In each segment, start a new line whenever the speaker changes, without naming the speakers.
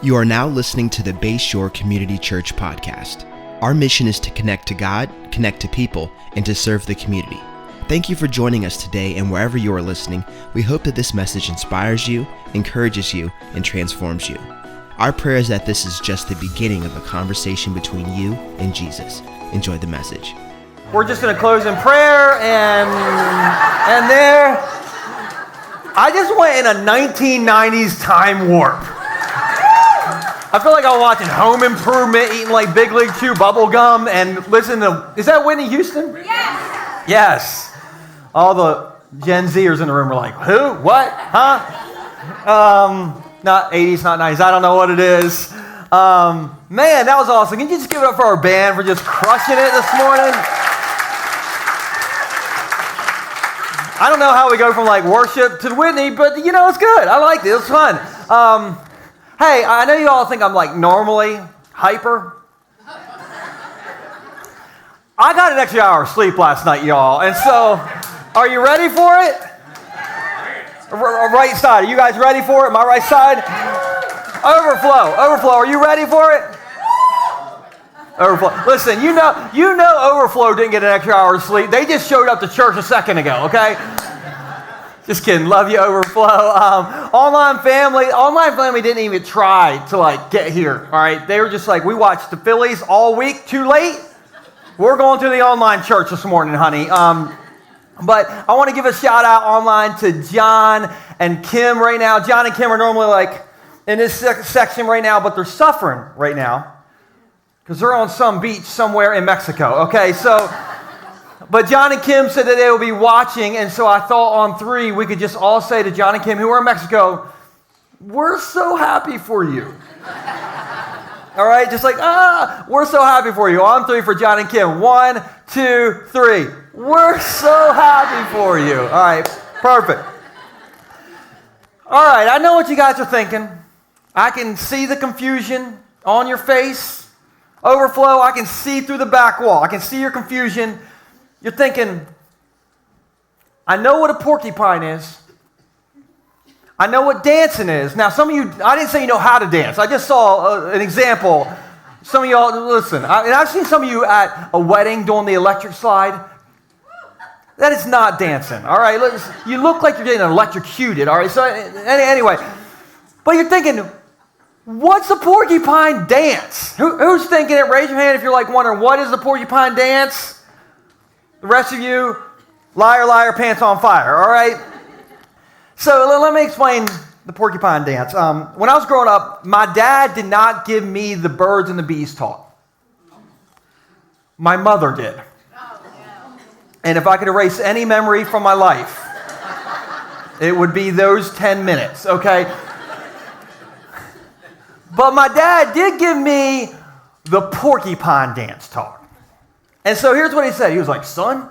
You are now listening to the Bayshore Community Church podcast. Our mission is to connect to God, connect to people, and to serve the community. Thank you for joining us today, and wherever you are listening, we hope that this message inspires you, encourages you, and transforms you. Our prayer is that this is just the beginning of a conversation between you and Jesus. Enjoy the message.
We're just going to close in prayer, and there, I just went in a 1990s time warp. I feel like I'm watching Home Improvement, eating like Big League Chew bubble gum, and listening to, is that Whitney Houston?
Yes.
Yes. All the Gen Zers in the room were like, who? What? Huh? Not 80s, not 90s. I don't know what it is. Man, that was awesome. Can you just give it up for our band for just crushing it this morning? I don't know how we go from like worship to Whitney, but you know, it's good. I liked it. It was fun. Hey, I know you all think I'm like normally hyper. I got an extra hour of sleep last night, y'all. And so, are you ready for it? Right side. Are you guys ready for it? My right side? Overflow. Are you ready for it? Overflow. Listen, you know Overflow didn't get an extra hour of sleep. They just showed up to church a second ago, okay? Just kidding. Love you, Overflow. Online family didn't even try to like get here, all right? They were just like, we watched the Phillies all week, too late. We're going to the online church this morning, honey. But I want to give a shout out online to John and Kim right now. John and Kim are normally like in this section right now, but they're suffering right now because they're on some beach somewhere in Mexico, okay? So, but John and Kim said that they will be watching, and so I thought on three we could just all say to John and Kim, who are in Mexico, we're so happy for you. All right, just like, we're so happy for you. On three for John and Kim. 1, 2, 3. We're so happy for you. All right, perfect. All right, I know what you guys are thinking. I can see the confusion on your face. Overflow, I can see through the back wall. I can see your confusion. You're thinking, I know what a porcupine is. I know what dancing is. Now, some of you, I didn't say you know how to dance. I just saw an example. Some of y'all, listen, I've seen some of you at a wedding doing the electric slide. That is not dancing, all right? You look like you're getting electrocuted, all right? So anyway, but you're thinking, what's a porcupine dance? Who's thinking it? Raise your hand if you're like wondering, what is the porcupine dance? The rest of you, liar, liar, pants on fire, all right? So let me explain the porcupine dance. When I was growing up, my dad did not give me the birds and the bees talk. My mother did. And if I could erase any memory from my life, it would be those 10 minutes, okay? But my dad did give me the porcupine dance talk. And so here's what he said. He was like, son,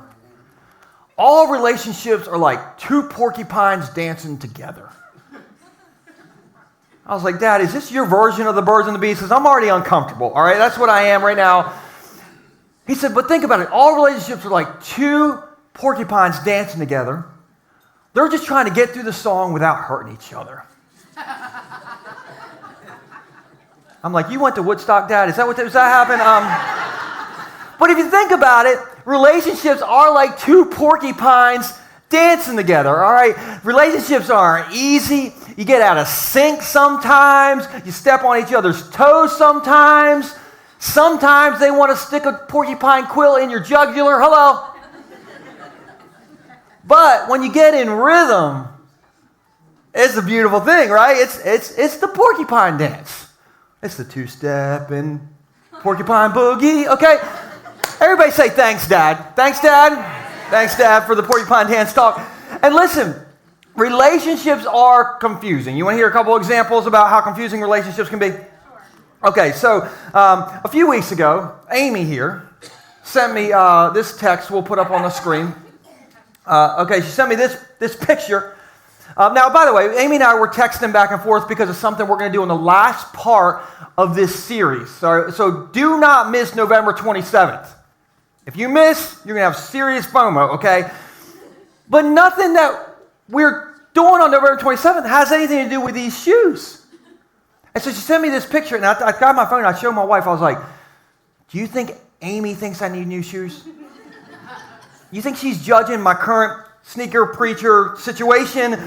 all relationships are like two porcupines dancing together. I was like, Dad, is this your version of the birds and the bees? Because I'm already uncomfortable, all right? That's what I am right now. He said, but think about it. All relationships are like two porcupines dancing together. They're just trying to get through the song without hurting each other. I'm like, you went to Woodstock, Dad? Does that happen? But if you think about it, relationships are like two porcupines dancing together, all right? Relationships aren't easy. You get out of sync sometimes. You step on each other's toes sometimes. Sometimes they want to stick a porcupine quill in your jugular. Hello? But when you get in rhythm, it's a beautiful thing, right? It's the porcupine dance. It's the two-step and porcupine boogie, okay? Everybody say thanks, Dad. Thanks, Dad. Thanks, Dad, for the porcupine dance talk. And listen, relationships are confusing. You want to hear a couple examples about how confusing relationships can be? Okay, so a few weeks ago, Amy here sent me this text we'll put up on the screen. She sent me this picture. Now, by the way, Amy and I were texting back and forth because of something we're going to do in the last part of this series. So do not miss November 27th. If you miss, you're going to have serious FOMO, okay? But nothing that we're doing on November 27th has anything to do with these shoes. And so she sent me this picture, and I got my phone, and I showed my wife. I was like, do you think Amy thinks I need new shoes? You think she's judging my current sneaker preacher situation?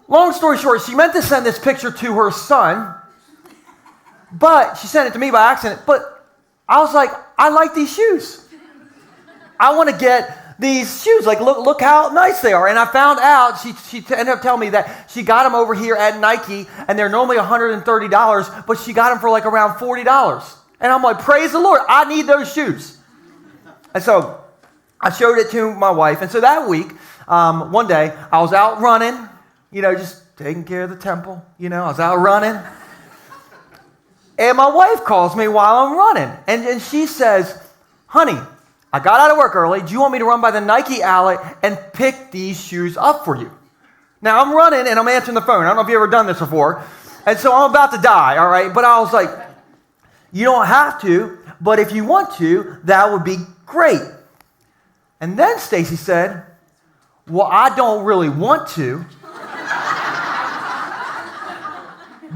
Long story short, she meant to send this picture to her son, but she sent it to me by accident. But I was like, I like these shoes. I want to get these shoes. Like, look how nice they are. And I found out, she ended up telling me that she got them over here at Nike, and they're normally $130, but she got them for like around $40. And I'm like, praise the Lord, I need those shoes. And so I showed it to my wife. And so that week, one day, I was out running, just taking care of the temple. I was out running. And my wife calls me while I'm running. And she says, honey, I got out of work early. Do you want me to run by the Nike outlet and pick these shoes up for you? Now, I'm running and I'm answering the phone. I don't know if you've ever done this before. And so I'm about to die, all right? But I was like, you don't have to, but if you want to, that would be great. And then Stacy said, well, I don't really want to,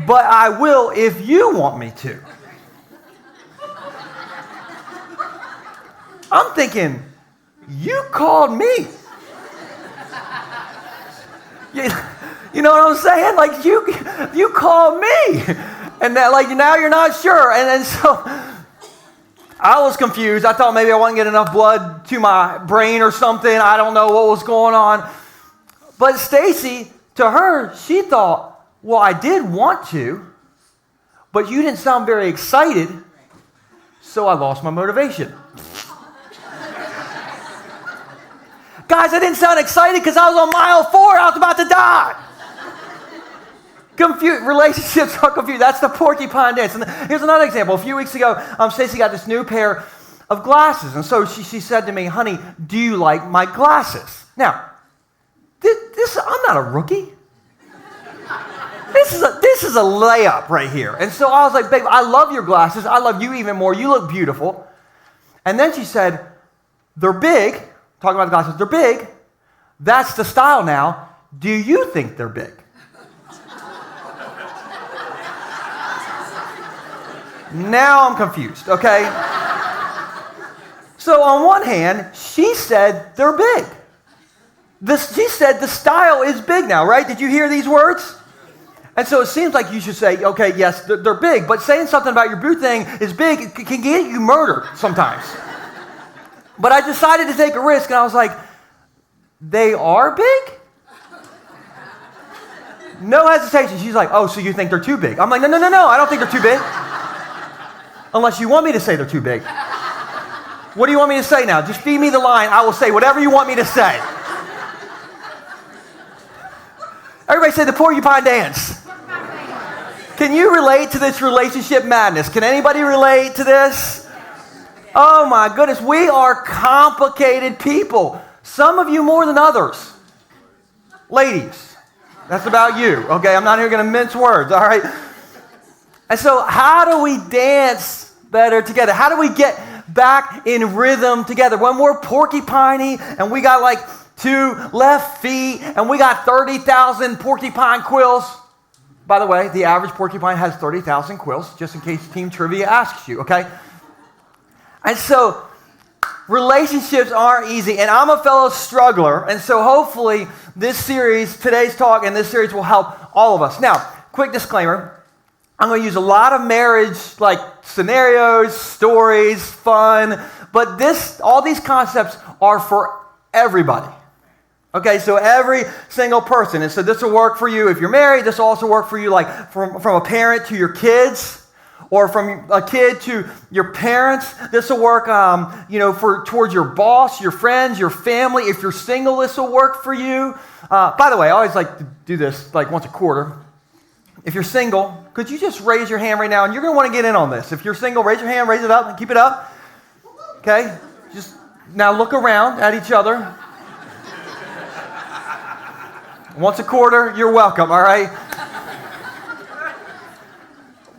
but I will if you want me to. I'm thinking, you called me. You know what I'm saying? Like, you called me. And that, like, now you're not sure. And then so I was confused. I thought maybe I wasn't getting enough blood to my brain or something. I don't know what was going on. But Stacy, to her, she thought, well, I did want to, but you didn't sound very excited, so I lost my motivation. Guys, I didn't sound excited because I was on mile 4. I was about to die. Relationships are confused. That's the porcupine dance. And here's another example. A few weeks ago, Stacey got this new pair of glasses. And so she said to me, honey, do you like my glasses? Now, I'm not a rookie. This is a layup right here. And so I was like, babe, I love your glasses. I love you even more. You look beautiful. And then she said, they're big. Talking about the glasses, they're big. That's the style now. Do you think they're big? Now I'm confused, okay? So on one hand, she said they're big. She said the style is big now, right? Did you hear these words? And so it seems like you should say, okay, yes, they're big, but saying something about your boot thing is big, it can get you murdered sometimes. But I decided to take a risk, and I was like, they are big? No hesitation. She's like, oh, so you think they're too big? I'm like, no, I don't think they're too big. Unless you want me to say they're too big. What do you want me to say now? Just feed me the line. I will say whatever you want me to say. Everybody say the porcupine dance. Can you relate to this relationship madness? Can anybody relate to this? Oh my goodness, we are complicated people. Some of you more than others. Ladies, that's about you, okay? I'm not even going to mince words, all right? And so how do we dance better together? How do we get back in rhythm together? When we're porcupiney and we got like 2 left feet and we got 30,000 porcupine quills. By the way, the average porcupine has 30,000 quills, just in case Team Trivia asks you, okay? And so relationships aren't easy, and I'm a fellow struggler, and so hopefully today's talk and this series will help all of us. Now, quick disclaimer, I'm going to use a lot of marriage, like scenarios, stories, fun, but all these concepts are for everybody. Okay, so every single person. And so this will work for you if you're married. This will also work for you like from a parent to your kids, or from a kid to your parents. This will work, towards your boss, your friends, your family. If you're single, this will work for you. By the way, I always like to do this like once a quarter. If you're single, could you just raise your hand right now? And you're going to want to get in on this. If you're single, raise your hand, raise it up, and keep it up. Okay? Just now look around at each other. Once a quarter, you're welcome, all right?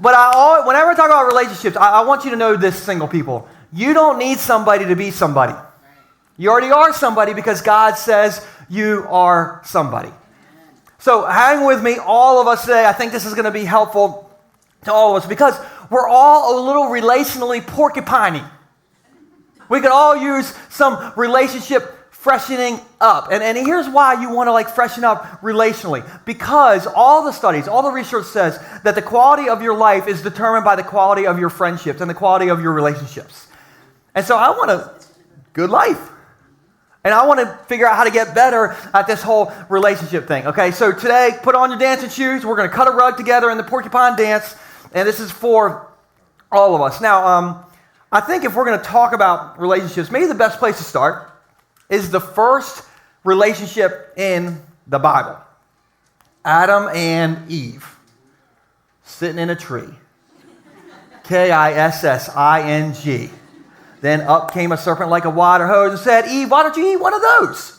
But whenever I talk about relationships, I want you to know this, single people. You don't need somebody to be somebody. You already are somebody because God says you are somebody. So hang with me, all of us today. I think this is going to be helpful. to all of us because we're all a little relationally porcupiney. We could all use some relationship freshening up. And here's why you want to like freshen up relationally. Because all the studies, all the research says that the quality of your life is determined by the quality of your friendships and the quality of your relationships. And so I want a good life. And I want to figure out how to get better at this whole relationship thing. Okay, so today, put on your dancing shoes. We're going to cut a rug together in the Porcupine dance. And this is for all of us. Now, I think if we're going to talk about relationships, maybe the best place to start is the first relationship in the Bible. Adam and Eve sitting in a tree. Kissing. Then up came a serpent like a water hose and said, Eve, why don't you eat one of those?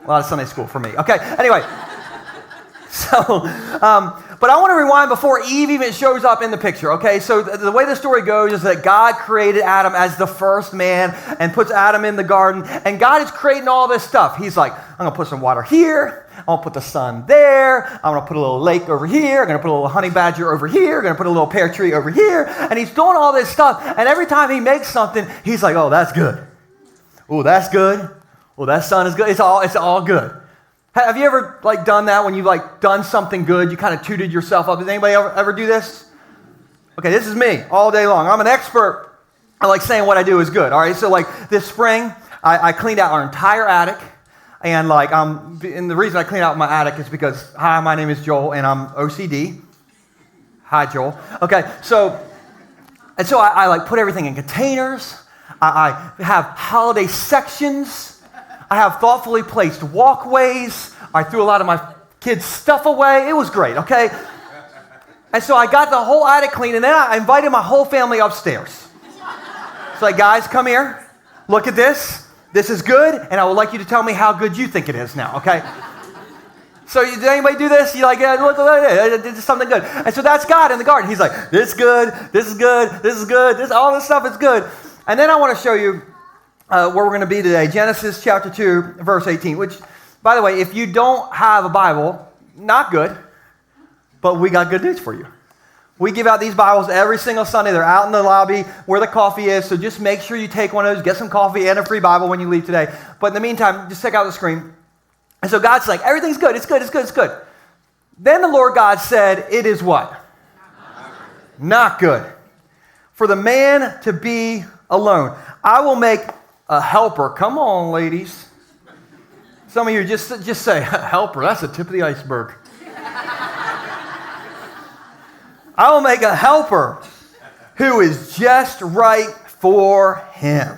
A lot of Sunday school for me. Okay, anyway. But I want to rewind before Eve even shows up in the picture, okay? So the way the story goes is that God created Adam as the first man and puts Adam in the garden. And God is creating all this stuff. He's like, I'm going to put some water here. I'm going to put the sun there. I'm going to put a little lake over here. I'm going to put a little honey badger over here. I'm going to put a little pear tree over here. And he's doing all this stuff. And every time he makes something, he's like, oh, that's good. Oh, that's good. Oh, that sun is good. It's all good. Have you ever like done that when you've like done something good? You kind of tooted yourself up. Does anybody ever do this? Okay, this is me all day long. I'm an expert at like saying what I do is good. All right, so like this spring, I cleaned out our entire attic. And and the reason I cleaned out my attic is because, hi, my name is Joel, and I'm OCD. Hi, Joel. Okay, so I like put everything in containers. I have holiday sections. I have thoughtfully placed walkways. I threw a lot of my kids' stuff away. It was great, okay? And so I got the whole attic clean, and then I invited my whole family upstairs. It's like, guys, come here. Look at this. This is good, and I would like you to tell me how good you think it is now, okay? So did anybody do this? You're like, yeah, look, this is something good. And so that's God in the garden. He's like, this is good, this is good, this is good, all this stuff is good. And then I want to show you where we're going to be today. Genesis chapter 2, verse 18, which, by the way, if you don't have a Bible, not good, but we got good news for you. We give out these Bibles every single Sunday. They're out in the lobby where the coffee is, so just make sure you take one of those, get some coffee and a free Bible when you leave today. But in the meantime, just check out the screen. And so God's like, everything's good, it's good, it's good, it's good. Then the Lord God said, it is what? Not good. For the man to be alone. I will make a helper. Come on, ladies. Some of you just say, helper, that's the tip of the iceberg. I will make a helper who is just right for him.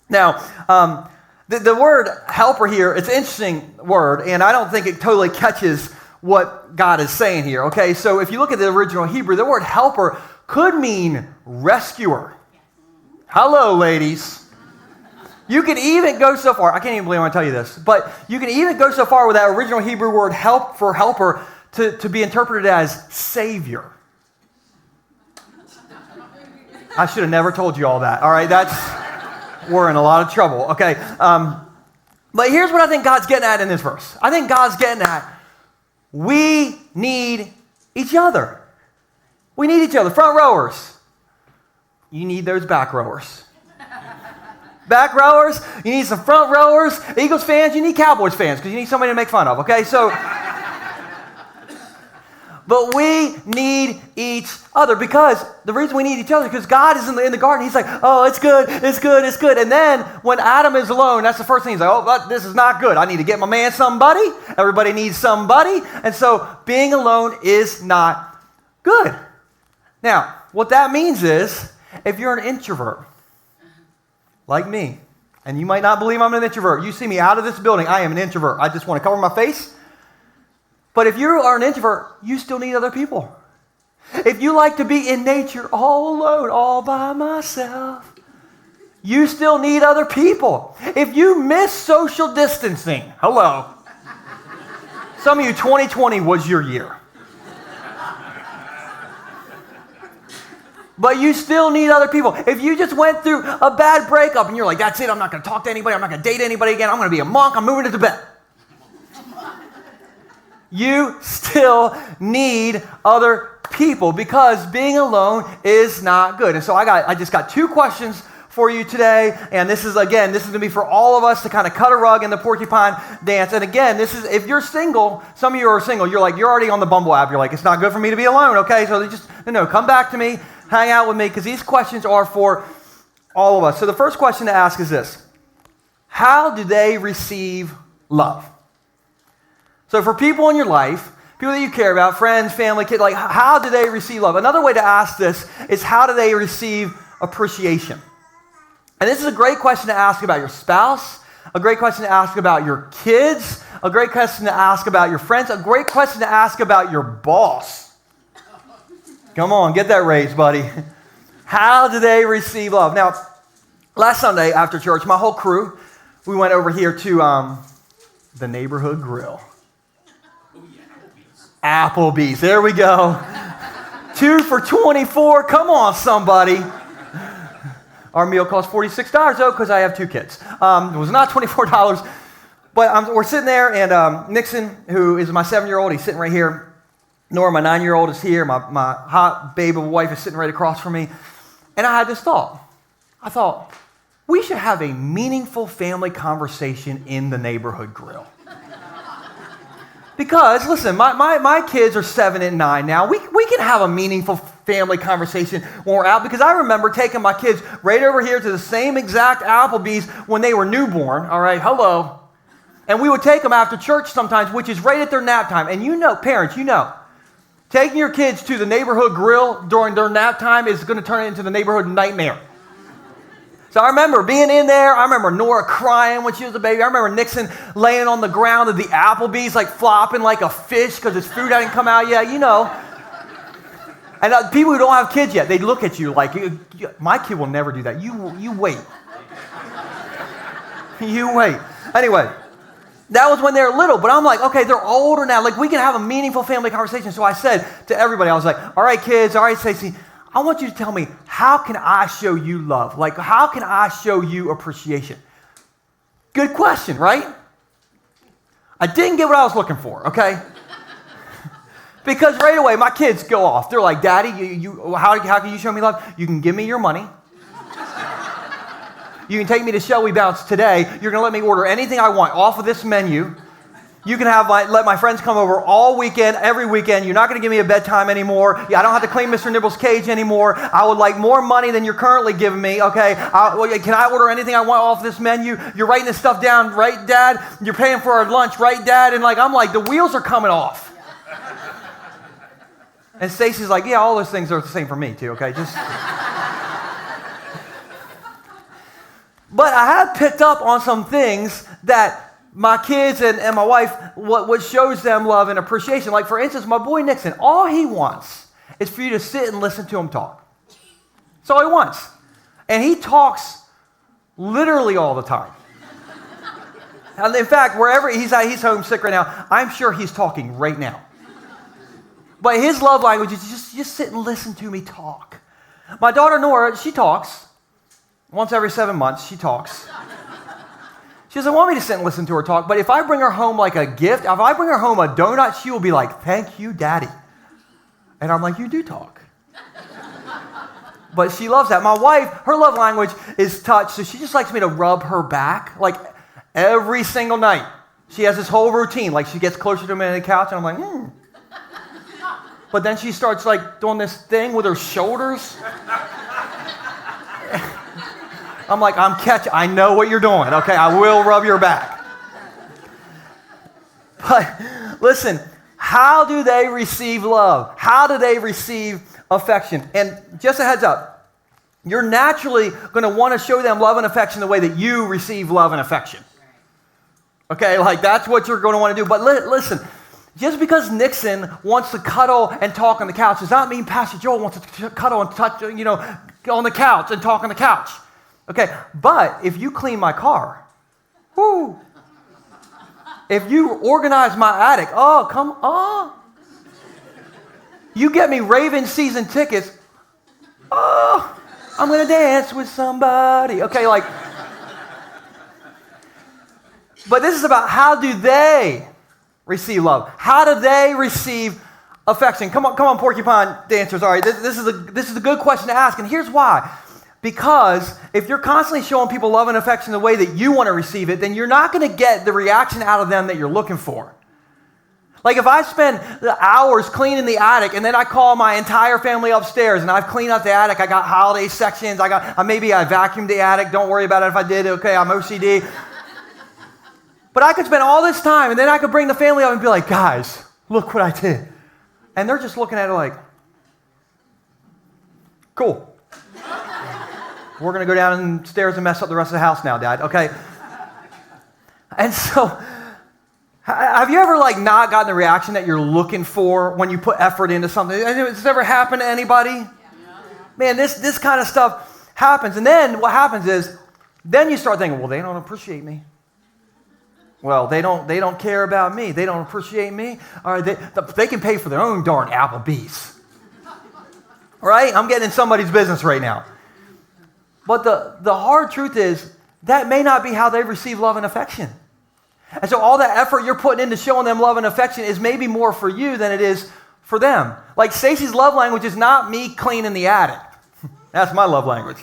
Now, the word helper here, it's an interesting word, and I don't think it totally catches what God is saying here, okay? So if you look at the original Hebrew, the word helper could mean rescuer. Hello, ladies. You can even go so far, I can't even believe I'm going to tell you this, but you can even go so far with that original Hebrew word help for helper to be interpreted as savior. I should have never told you all that, all right? We're in a lot of trouble, okay? But here's what I think God's getting at in this verse. I think God's getting at, we need each other. We need each other. Front rowers, you need those back rowers. Back rowers, you need some front rowers. Eagles fans, you need Cowboys fans because you need somebody to make fun of, okay? So, but we need each other because the reason we need each other is because God is in the garden. He's like, oh, it's good, it's good, it's good. And then when Adam is alone, that's the first thing he's like, oh, this is not good. I need to get my man somebody. Everybody needs somebody. And so being alone is not good. Now, what that means is if you're an introvert, like me, and you might not believe I'm an introvert. You see me out of this building, I am an introvert. I just want to cover my face. But if you are an introvert, you still need other people. If you like to be in nature all alone, all by myself, you still need other people. If you miss social distancing, hello. Some of you, 2020 was your year. But you still need other people. If you just went through a bad breakup and you're like, that's it, I'm not going to talk to anybody, I'm not going to date anybody again, I'm going to be a monk, I'm moving to Tibet. You still need other people because being alone is not good. And so I just got 2 questions for you today, and this is going to be for all of us to kind of cut a rug in the Porcupine dance. And again, this is, if you're single, some of you are single, you're already on the Bumble app, you're like, it's not good for me to be alone, okay? So just, come back to me, hang out with me, because these questions are for all of us. So the first question to ask is this: how do they receive love? So for people in your life, people that you care about, friends, family, kids, like, how do they receive love? Another way to ask this is, how do they receive appreciation? And this is a great question to ask about your spouse, a great question to ask about your kids, a great question to ask about your friends, a great question to ask about your boss. Come on, get that raise, buddy. How do they receive love? Now, last Sunday after church, my whole crew, we went over here to the neighborhood grill. Applebee's. There we go. 2 for $24. Come on, somebody. Our meal cost $46, though, because I have 2 kids. It was not $24. But we're sitting there, and Nixon, who is my 7-year-old, he's sitting right here. Nora, my 9-year-old, is here. My hot babe of a wife is sitting right across from me. And I had this thought. I thought, we should have a meaningful family conversation in the neighborhood grill. Because, listen, my kids are 7 and 9 now. We can have a meaningful family conversation when we're out, because I remember taking my kids right over here to the same exact Applebee's when they were newborn, all right, hello. And we would take them after church sometimes, which is right at their nap time. And parents, taking your kids to the neighborhood grill during their nap time is going to turn into the neighborhood nightmare. So I remember being in there. I remember Nora crying when she was a baby. I remember Nixon laying on the ground of the Applebee's, like flopping like a fish because his food hadn't come out yet, And people who don't have kids yet, they look at you like, my kid will never do that. You wait. You wait. Anyway, that was when they were little, but I'm like, okay, they're older now. Like, we can have a meaningful family conversation. So I said to everybody, I was like, all right, kids, all right, Stacey, I want you to tell me, how can I show you love? Like, how can I show you appreciation? Good question, right? I didn't get what I was looking for, okay? Because right away, my kids go off. They're like, Daddy, how can you show me love? You can give me your money. You can take me to Shall We Bounce today. You're going to let me order anything I want off of this menu. You can let my friends come over all weekend, every weekend. You're not going to give me a bedtime anymore. I don't have to clean Mr. Nibble's cage anymore. I would like more money than you're currently giving me, okay? Can I order anything I want off this menu? You're writing this stuff down, right, Dad? You're paying for our lunch, right, Dad? And I'm like, the wheels are coming off. And Stacy's like, yeah, all those things are the same for me too, okay? But I have picked up on some things that my kids and my wife, what shows them love and appreciation. Like, for instance, my boy Nixon, all he wants is for you to sit and listen to him talk. That's all he wants. And he talks literally all the time. And in fact, wherever he's homesick right now, I'm sure he's talking right now. But his love language is just sit and listen to me talk. My daughter Nora, she talks. Once every 7 months, she talks. She doesn't want me to sit and listen to her talk, but if I bring her home like a gift, if I bring her home a donut, she will be like, thank you, Daddy. And I'm like, you do talk. But she loves that. My wife, her love language is touch, so she just likes me to rub her back, like every single night. She has this whole routine, like she gets closer to me on the couch, and I'm like, But then she starts like doing this thing with her shoulders. I'm like, I know what you're doing, okay? I will rub your back. But listen, how do they receive love? How do they receive affection? And just a heads up, you're naturally going to want to show them love and affection the way that you receive love and affection. Okay, like that's what you're going to want to do. But listen, just because Nixon wants to cuddle and talk on the couch does not mean Pastor Joel wants to cuddle and touch, on the couch and talk on the couch. Okay, but if you clean my car, whoo. If you organize my attic, oh, come on. You get me Ravens season tickets, oh, I'm going to dance with somebody. Okay, but this is about how do they receive love? How do they receive affection? Come on, Porcupine dancers. All right, this is a good question to ask, and here's why. Because if you're constantly showing people love and affection the way that you want to receive it, then you're not going to get the reaction out of them that you're looking for. Like if I spend the hours cleaning the attic and then I call my entire family upstairs and I've cleaned out the attic, I got holiday sections, maybe I vacuumed the attic, don't worry about it if I did, okay, I'm OCD. But I could spend all this time and then I could bring the family up and be like, guys, look what I did. And they're just looking at it like, cool. We're going to go downstairs and mess up the rest of the house now, Dad, okay? And so, have you ever not gotten the reaction that you're looking for when you put effort into something? Has this ever happened to anybody? Yeah. Man, this kind of stuff happens. And then what happens is, then you start thinking, well, they don't appreciate me. Well, they don't care about me. They don't appreciate me. All right, they can pay for their own darn Applebee's. All right? I'm getting in somebody's business right now. But the hard truth is, that may not be how they receive love and affection. And so all that effort you're putting into showing them love and affection is maybe more for you than it is for them. Like Stacy's love language is not me cleaning the attic. That's my love language.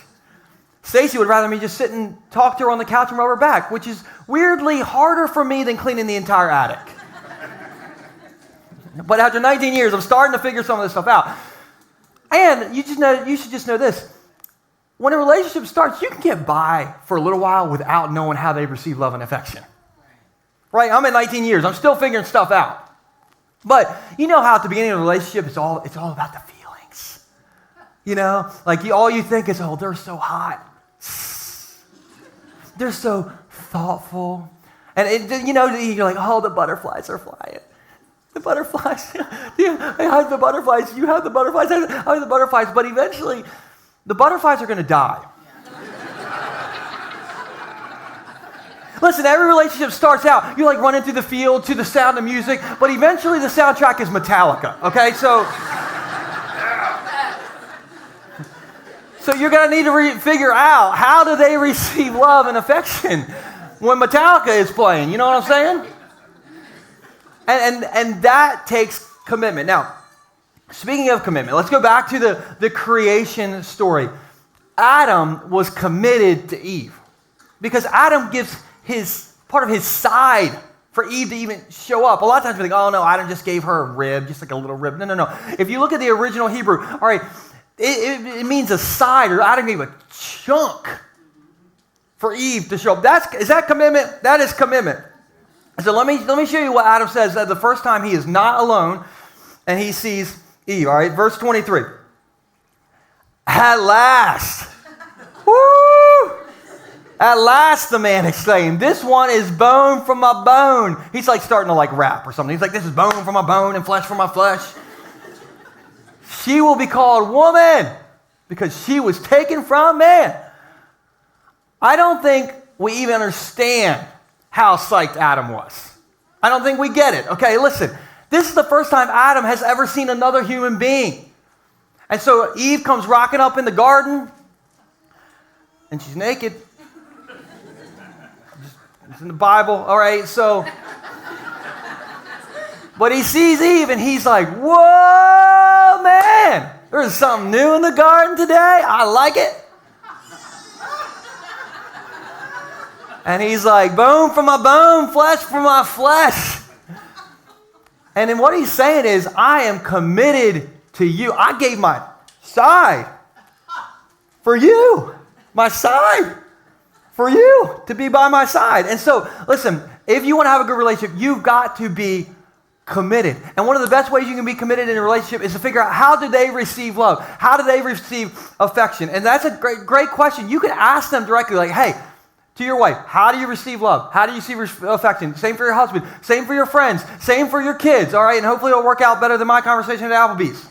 Stacy would rather me just sit and talk to her on the couch and rub her back, which is weirdly harder for me than cleaning the entire attic. But after 19 years, I'm starting to figure some of this stuff out. And you should just know this. When a relationship starts, you can get by for a little while without knowing how they receive love and affection. Right? I'm at 19 years. I'm still figuring stuff out. But you know how at the beginning of a relationship, it's all about the feelings. You know? All you think is, oh, they're so hot. They're so thoughtful. And you're like, oh, the butterflies are flying. The butterflies. I have the butterflies. You have the butterflies. I have the butterflies. But eventually, the butterflies are going to die. Listen, every relationship starts out, you're running through the field to the sound of music, but eventually the soundtrack is Metallica, okay? So you're going to need to figure out, how do they receive love and affection when Metallica is playing? You know what I'm saying? And that takes commitment. Now, speaking of commitment, let's go back to the creation story. Adam was committed to Eve because Adam gives part of his side for Eve to even show up. A lot of times we think, oh no, Adam just gave her a rib, just like a little rib. No. If you look at the original Hebrew, all right, it means a side, or Adam gave a chunk for Eve to show up. Is that commitment? That is commitment. So let me show you what Adam says the first time he is not alone and he sees Eve. All right, verse 23. At last. Woo! At last, the man exclaimed, this one is bone from my bone. He's starting to rap or something. He's like, this is bone from my bone and flesh from my flesh. She will be called woman because she was taken from man. I don't think we even understand how psyched Adam was. I don't think we get it. Okay, listen. This is the first time Adam has ever seen another human being. And so Eve comes rocking up in the garden and she's naked. It's in the Bible, all right, so. But he sees Eve and he's like, whoa, man, there's something new in the garden today. I like it. And he's like, bone from my bone, flesh from my flesh. And then what he's saying is, I am committed to you. I gave my side for you. My side for you to be by my side. And so, listen, if you want to have a good relationship, you've got to be committed. And one of the best ways you can be committed in a relationship is to figure out, how do they receive love? How do they receive affection? And that's a great question. You can ask them directly, like, hey, to your wife, how do you receive love? How do you receive affection? Same for your husband. Same for your friends. Same for your kids. All right, and hopefully it'll work out better than my conversation at Applebee's.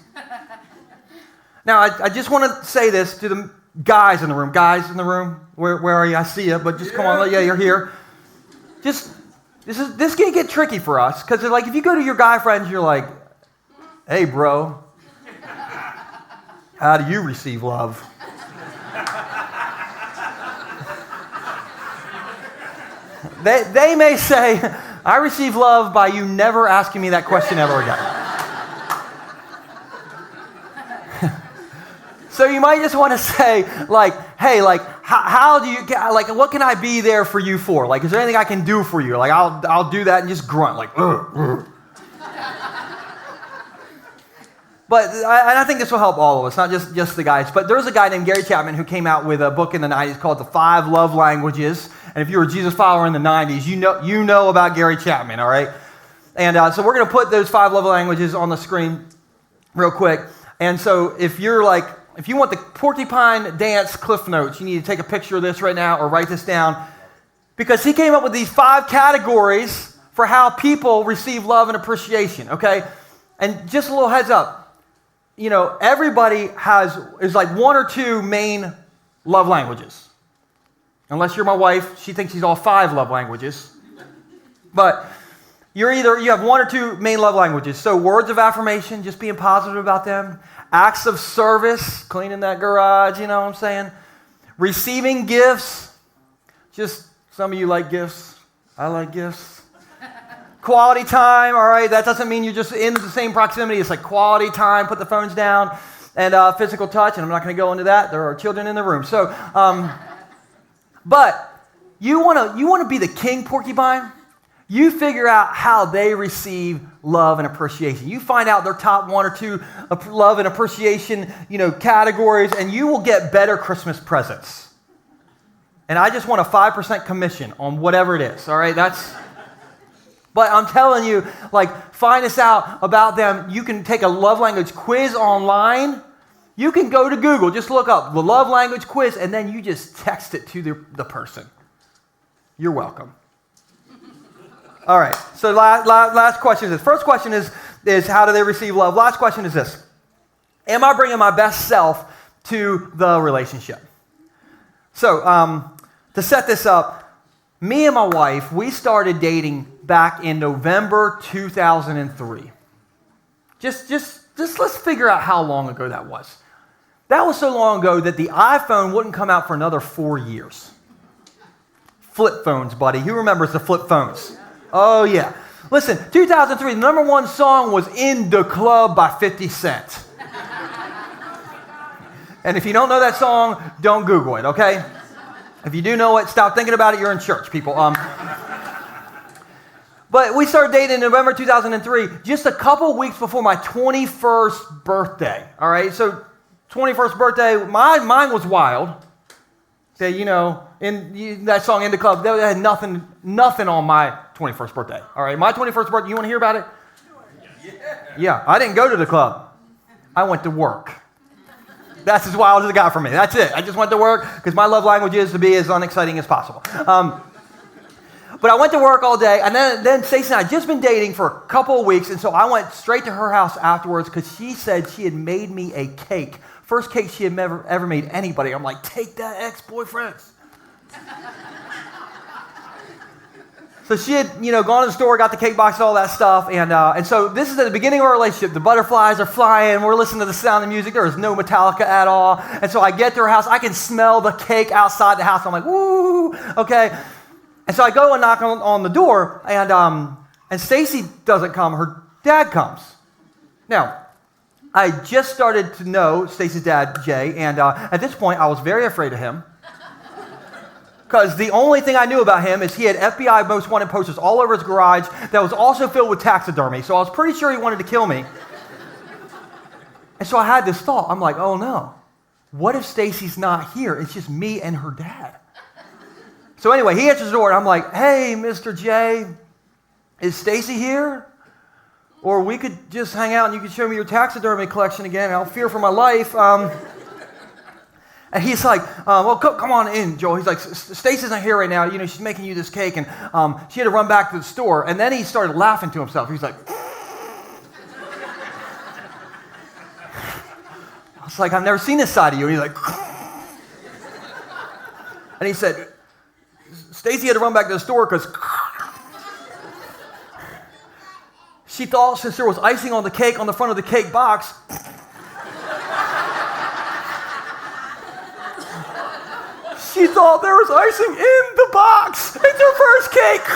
Now, I just want to say this to the guys in the room. Guys in the room, where are you? I see you, but just come on. Yeah, you're here. This can get tricky for us, because like if you go to your guy friends, you're like, hey, bro, how do you receive love? They may say, I receive love by you never asking me that question ever again. So you might just want to say, like, hey, like, how do you, like, what can I be there for you for? Like, is there anything I can do for you? Like, I'll do that and just grunt, like, ugh. But I think this will help all of us, not just the guys. But there's a guy named Gary Chapman who came out with a book in the 90s called The 5 Love Languages. And if you were a Jesus follower in the 90s, you know about Gary Chapman, all right? And so we're going to put those 5 love languages on the screen real quick. And so if you want the Porcupine dance cliff notes, you need to take a picture of this right now or write this down. Because he came up with these 5 categories for how people receive love and appreciation, okay? And just a little heads up. You know, everybody is like 1 or 2 main love languages. Unless you're my wife, she thinks she's all 5 love languages. But you have 1 or 2 main love languages. So words of affirmation, just being positive about them. Acts of service, cleaning that garage, you know what I'm saying? Receiving gifts. Just some of you like gifts. I like gifts. Quality time, all right? That doesn't mean you're just in the same proximity. It's like quality time, put the phones down, and physical touch, and I'm not going to go into that. There are children in the room. So, but you want to be the king porcupine? You figure out how they receive love and appreciation. You find out their top 1 or 2 love and appreciation, categories, and you will get better Christmas presents. And I just want a 5% commission on whatever it is, all right? But I'm telling you, like, find us out about them. You can take a love language quiz online. You can go to Google, just look up the love language quiz, and then you just text it to the person. You're welcome. All right, so last question is this. First question is how do they receive love? Last question is this. Am I bringing my best self to the relationship? So to set this up, me and my wife, we started dating back in November 2003. Just let's figure out how long ago that was. That was so long ago that the iPhone wouldn't come out for another 4 years. Flip phones, buddy. Who remembers the flip phones? Oh, yeah. Listen, 2003, the number 1 song was In the Club by 50 Cent. And if you don't know that song, don't Google it, okay? If you do know it, stop thinking about it. You're in church, people. But we started dating in November 2003, just a couple weeks before my 21st birthday. All right, so 21st birthday, mine was wild. Say, in that song "In the Club," they had nothing on my 21st birthday. All right, my 21st birthday. You want to hear about it? Yeah, I didn't go to the club. I went to work. That's as wild as it got for me. That's it. I just went to work because my love language is to be as unexciting as possible. But I went to work all day, and then Stacey and I had just been dating for a couple of weeks, and so I went straight to her house afterwards because she said she had made me a cake. First cake she had ever made anybody. I'm like, take that, ex-boyfriends. So she had, gone to the store, got the cake box and all that stuff, and so this is at the beginning of our relationship. The butterflies are flying. We're listening to the sound of music. There is no Metallica at all. And so I get to her house. I can smell the cake outside the house. I'm like, woo, okay. And so I go and knock on the door, and Stacy doesn't come. Her dad comes. Now, I just started to know Stacy's dad, Jay, and at this point, I was very afraid of him. Because the only thing I knew about him is he had FBI most wanted posters all over his garage that was also filled with taxidermy. So I was pretty sure he wanted to kill me. And so I had this thought. I'm like, oh no. What if Stacy's not here? It's just me and her dad. So anyway, he answers the door and I'm like, hey, Mr. J, is Stacy here? Or we could just hang out and you could show me your taxidermy collection again. I'll fear for my life. And he's like, well, come on in, Joel. He's like, Stacy's not here right now. She's making you this cake. And she had to run back to the store. And then he started laughing to himself. He's like, I was like, I've never seen this side of you. And he's like, and he said, Stacy had to run back to the store because she thought since there was icing on the cake on the front of the cake box, she thought there was icing in the box. It's her first cake.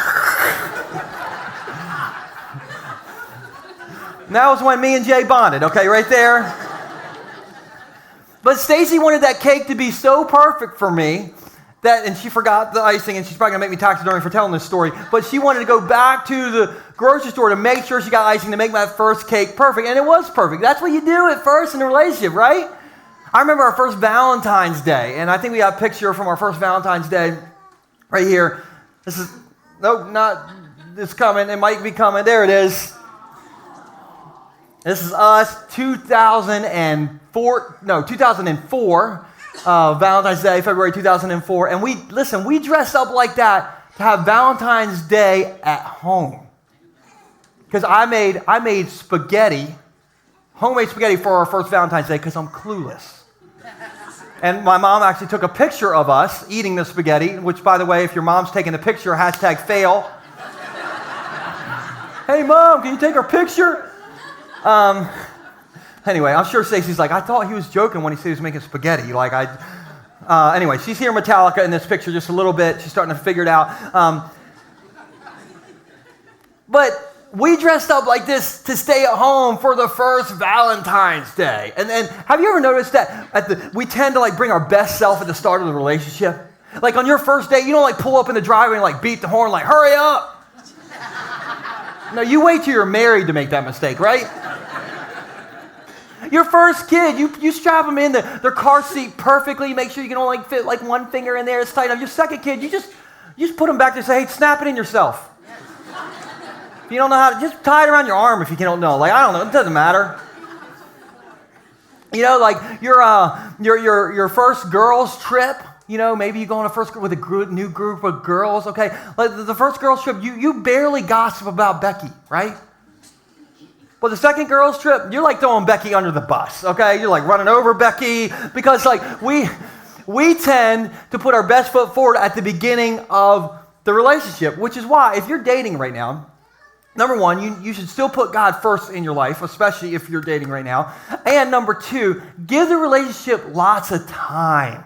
That was when me and Jay bonded, okay, right there. But Stacy wanted that cake to be so perfect for me and she forgot the icing, and she's probably going to make me taxidermy for telling this story, but she wanted to go back to the grocery store to make sure she got icing to make my first cake perfect, and it was perfect. That's what you do at first in a relationship, right? I remember our first Valentine's Day, and I think we got a picture from our first Valentine's Day right here. This is, nope, not, it's coming. It might be coming. There it is. This is us, 2004, Valentine's Day, February 2004. And we dressed up like that to have Valentine's Day at home. Because I made spaghetti, homemade spaghetti for our first Valentine's Day because I'm clueless. And my mom actually took a picture of us eating the spaghetti, which, by the way, if your mom's taking the picture, #fail. Hey, Mom, can you take our picture? Anyway, I'm sure Stacey's like, I thought he was joking when he said he was making spaghetti. Anyway, she's here Metallica in this picture just a little bit. She's starting to figure it out. But we dressed up like this to stay at home for the first Valentine's Day. And then, have you ever noticed that we tend to bring our best self at the start of the relationship? Like on your first date, you don't pull up in the driveway and beat the horn hurry up. No, you wait till you're married to make that mistake, right? Your first kid, you strap them in their car seat perfectly. You make sure you can only fit one finger in there. It's tight enough. Your second kid, you just put them back there and say, hey, snap it in yourself. If you don't know how to, just tie it around your arm if you don't know. I don't know. It doesn't matter. Your first girls trip. Maybe you go on a first with a new group of girls. Okay, the first girls trip, you barely gossip about Becky, right? But the second girls trip, you're throwing Becky under the bus, okay? You're running over Becky because we tend to put our best foot forward at the beginning of the relationship, which is why if you're dating right now, number one, you should still put God first in your life, especially if you're dating right now. And number two, give the relationship lots of time.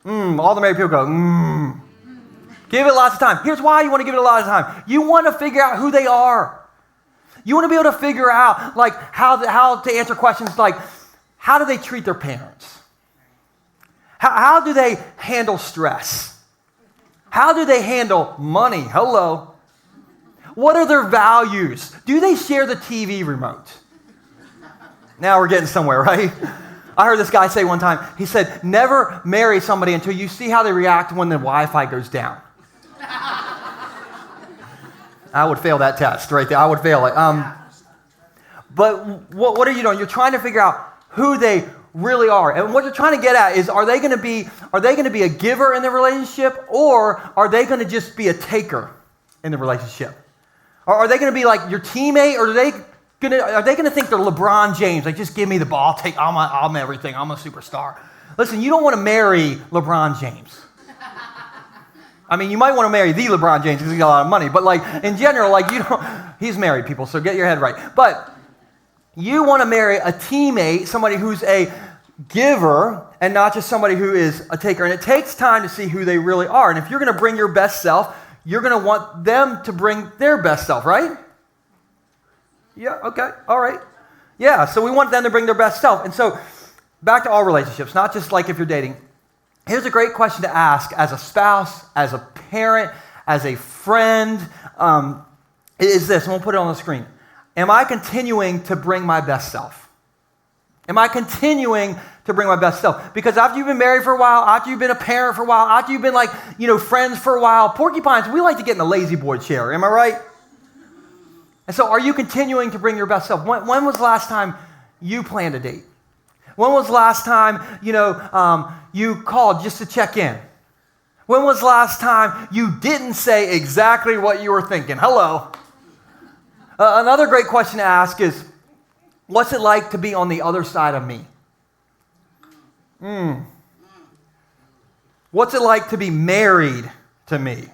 All the married people go, Give it lots of time. Here's why you want to give it a lot of time. You want to figure out who they are. You want to be able to figure out how to answer questions like, how do they treat their parents? How do they handle stress? How do they handle money? Hello. What are their values? Do they share the TV remote? Now we're getting somewhere, right? I heard this guy say one time, he said, never marry somebody until you see how they react when the Wi-Fi goes down. I would fail that test right there. I would fail it. But what are you doing? You're trying to figure out who they really are. And what you're trying to get at is, are they going to be a giver in the relationship, or are they going to just be a taker in the relationship? Or are they going to be like your teammate, or are they going to think they're LeBron James? Just give me the ball, I'm everything. I'm a superstar. Listen, you don't want to marry LeBron James. I mean, you might want to marry the LeBron James because he's got a lot of money, but in general, he's married, people, so get your head right. But you want to marry a teammate, somebody who's a giver and not just somebody who is a taker. And it takes time to see who they really are. And if you're going to bring your best self, you're going to want them to bring their best self, right? Yeah, okay, all right. Yeah, so we want them to bring their best self. And so back to all relationships, not just if you're dating. Here's a great question to ask as a spouse, as a parent, as a friend, is this, and we'll put it on the screen. Am I continuing to bring my best self? Am I continuing to bring my best self? Because after you've been married for a while, after you've been a parent for a while, after you've been friends for a while, porcupines, we like to get in the lazy boy chair, am I right? And so are you continuing to bring your best self? When was the last time you planned a date? When was the last time, you called just to check in? When was the last time you didn't say exactly what you were thinking? Hello. Another great question to ask is, what's it like to be on the other side of me? What's it like to be married to me?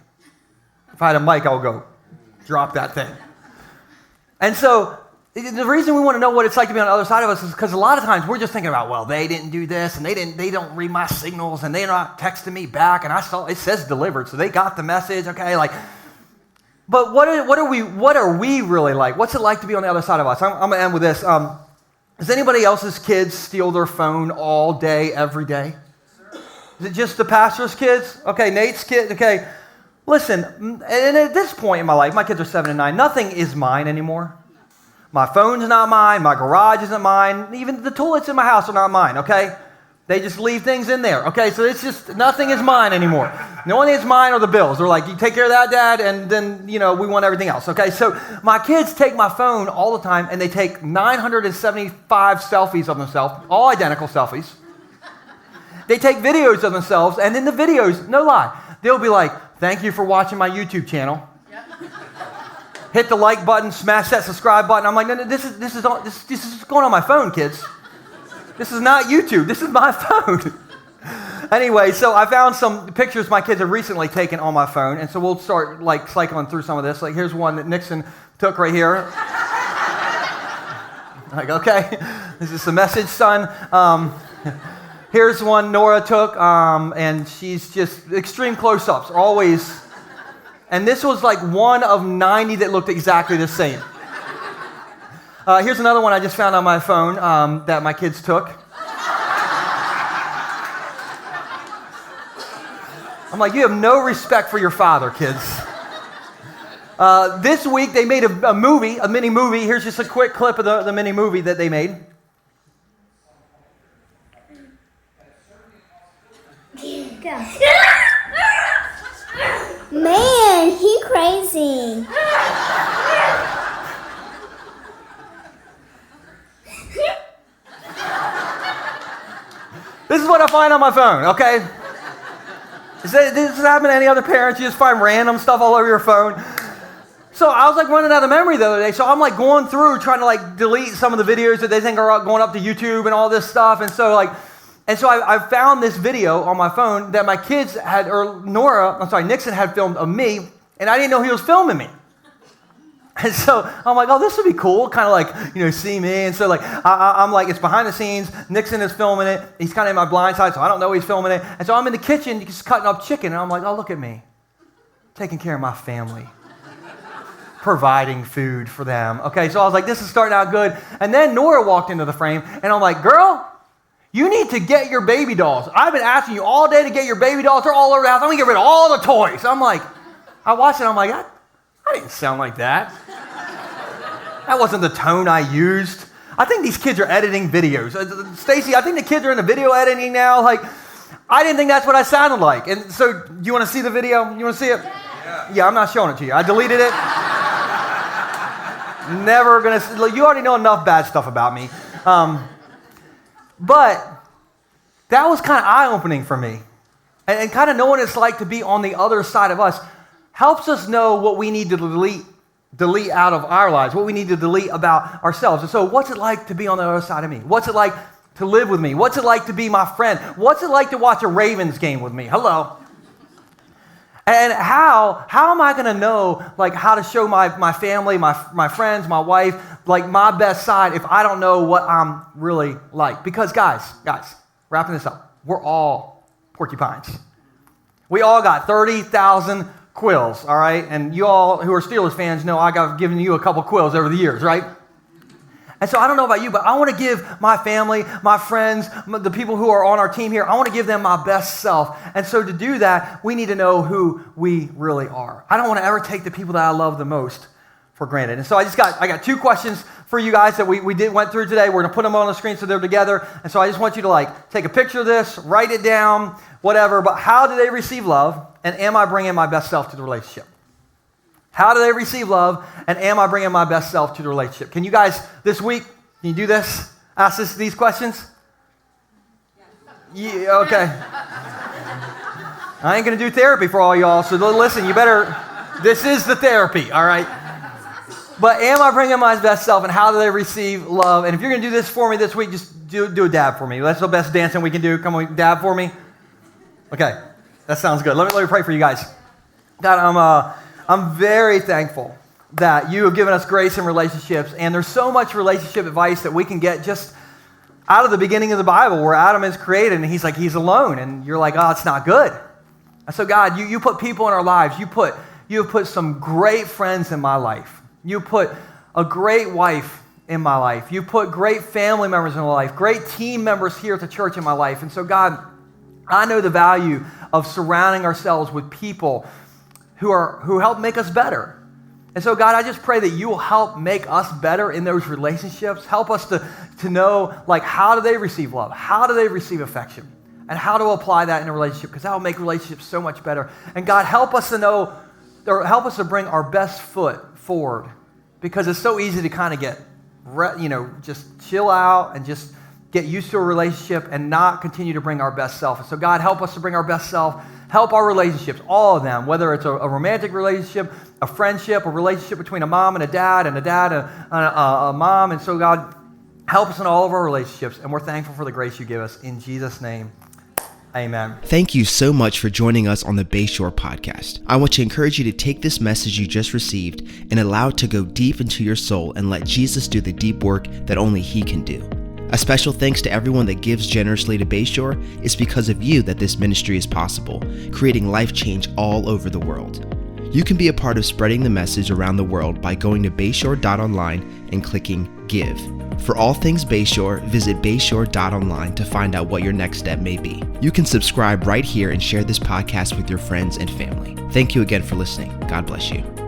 If I had a mic, I would go, drop that thing. And so the reason we want to know what it's like to be on the other side of us is because a lot of times we're just thinking about, well, they didn't do this, and they don't read my signals, and they're not texting me back, and I saw it says delivered, so they got the message, okay? But what are we really like? What's it like to be on the other side of us? I'm going to end with this. Does anybody else's kids steal their phone all day, every day? Is it just the pastor's kids? Okay, Nate's kid. Okay, listen, and at this point in my life, my kids are 7 and 9, nothing is mine anymore. My phone's not mine, my garage isn't mine, even the toilets in my house are not mine, okay? They just leave things in there, okay? So it's just, nothing is mine anymore. The only thing that's mine are the bills. They're like, you take care of that, Dad, and then, we want everything else, okay? So my kids take my phone all the time, and they take 975 selfies of themselves, all identical selfies. They take videos of themselves, and in the videos, no lie, they'll be like, thank you for watching my YouTube channel. Yep. Hit the like button, smash that subscribe button. I'm like, no, this is going on my phone, kids. This is not YouTube. This is my phone. Anyway, so I found some pictures my kids have recently taken on my phone, and so we'll start cycling through some of this. Here's one that Nixon took right here. Okay, this is the message, son. Here's one Nora took, and she's just extreme close-ups, always. And this was one of 90 that looked exactly the same. Here's another one I just found on my phone that my kids took. I'm like, you have no respect for your father, kids. This week they made a mini movie. Here's just a quick clip of the mini movie that they made.
Go. Man, he crazy.
This is what I find on my phone, okay? Does this happen to any other parents? You just find random stuff all over your phone. So I was running out of memory the other day, so I'm going through trying to delete some of the videos that they think are going up to YouTube and all this stuff, and so I found this video on my phone that my kids had, or Nixon had filmed of me, and I didn't know he was filming me. And so I'm like, oh, this would be cool, kind of see me. And so I'm it's behind the scenes. Nixon is filming it. He's kind of in my blind side, so I don't know he's filming it. And so I'm in the kitchen just cutting up chicken, and I'm like, oh, look at me, taking care of my family, providing food for them. Okay, so I was like, this is starting out good. And then Nora walked into the frame, and I'm like, girl, you need to get your baby dolls. I've been asking you all day to get your baby dolls. They're all over the house. I'm going to get rid of all the toys. I'm like, I watched it. I'm like, I didn't sound like that. That wasn't the tone I used. I think these kids are editing videos. Stacy, I think the kids are into video editing now. I didn't think that's what I sounded like. And so, you want to see the video? You want to see it? Yeah, I'm not showing it to you. I deleted it. Never going to. You already know enough bad stuff about me. But that was kind of eye-opening for me. And kind of knowing what it's like to be on the other side of us helps us know what we need to delete out of our lives, what we need to delete about ourselves. And so what's it like to be on the other side of me? What's it like to live with me? What's it like to be my friend? What's it like to watch a Ravens game with me? Hello. And how am I going to know how to show my family, my friends, my wife, my best side if I don't know what I'm really like? Because guys, wrapping this up, we're all porcupines. We all got 30,000 quills, all right? And you all who are Steelers fans know I've given you a couple quills over the years, right? And so I don't know about you, but I want to give my family, my friends, the people who are on our team here, I want to give them my best self. And so to do that, we need to know who we really are. I don't want to ever take the people that I love the most for granted. And so I got 2 questions for you guys that we went through today. We're going to put them on the screen so they're together. And so I just want you to take a picture of this, write it down, whatever. But how do they receive love? And am I bringing my best self to the relationship? How do they receive love? And am I bringing my best self to the relationship? Can you guys, this week, can you do this? Ask these questions? Yeah, okay. I ain't going to do therapy for all y'all, so listen, this is the therapy, all right? But am I bringing my best self, and how do they receive love? And if you're going to do this for me this week, just do a dab for me. That's the best dancing we can do. Come on, dab for me. Okay, that sounds good. Let me pray for you guys. God, I'm very thankful that you have given us grace in relationships, and there's so much relationship advice that we can get just out of the beginning of the Bible where Adam is created, and he's alone, and you're like, oh, it's not good. And so God, you put people in our lives. You put You have put some great friends in my life. You put a great wife in my life. You put great family members in my life, great team members here at the church in my life. And so, God, I know the value of surrounding ourselves with people who help make us better. And so, God, I just pray that you will help make us better in those relationships. Help us to know, like, how do they receive love? How do they receive affection? And how to apply that in a relationship, because that will make relationships so much better. And God, help us to know, or help us to bring our best foot forward, because it's so easy to kind of get, just chill out and just get used to a relationship and not continue to bring our best self. And so, God, help us to bring our best self. Help our relationships, all of them, whether it's a romantic relationship, a friendship, a relationship between a mom and a dad and a mom. And so, God, help us in all of our relationships. And we're thankful for the grace you give us. In Jesus' name, amen.
Thank you so much for joining us on the Bayshore podcast. I want to encourage you to take this message you just received and allow it to go deep into your soul and let Jesus do the deep work that only he can do. A special thanks to everyone that gives generously to Bayshore. It's because of you that this ministry is possible, creating life change all over the world. You can be a part of spreading the message around the world by going to bayshore.online and clicking Give. For all things Bayshore, visit bayshore.online to find out what your next step may be. You can subscribe right here and share this podcast with your friends and family. Thank you again for listening. God bless you.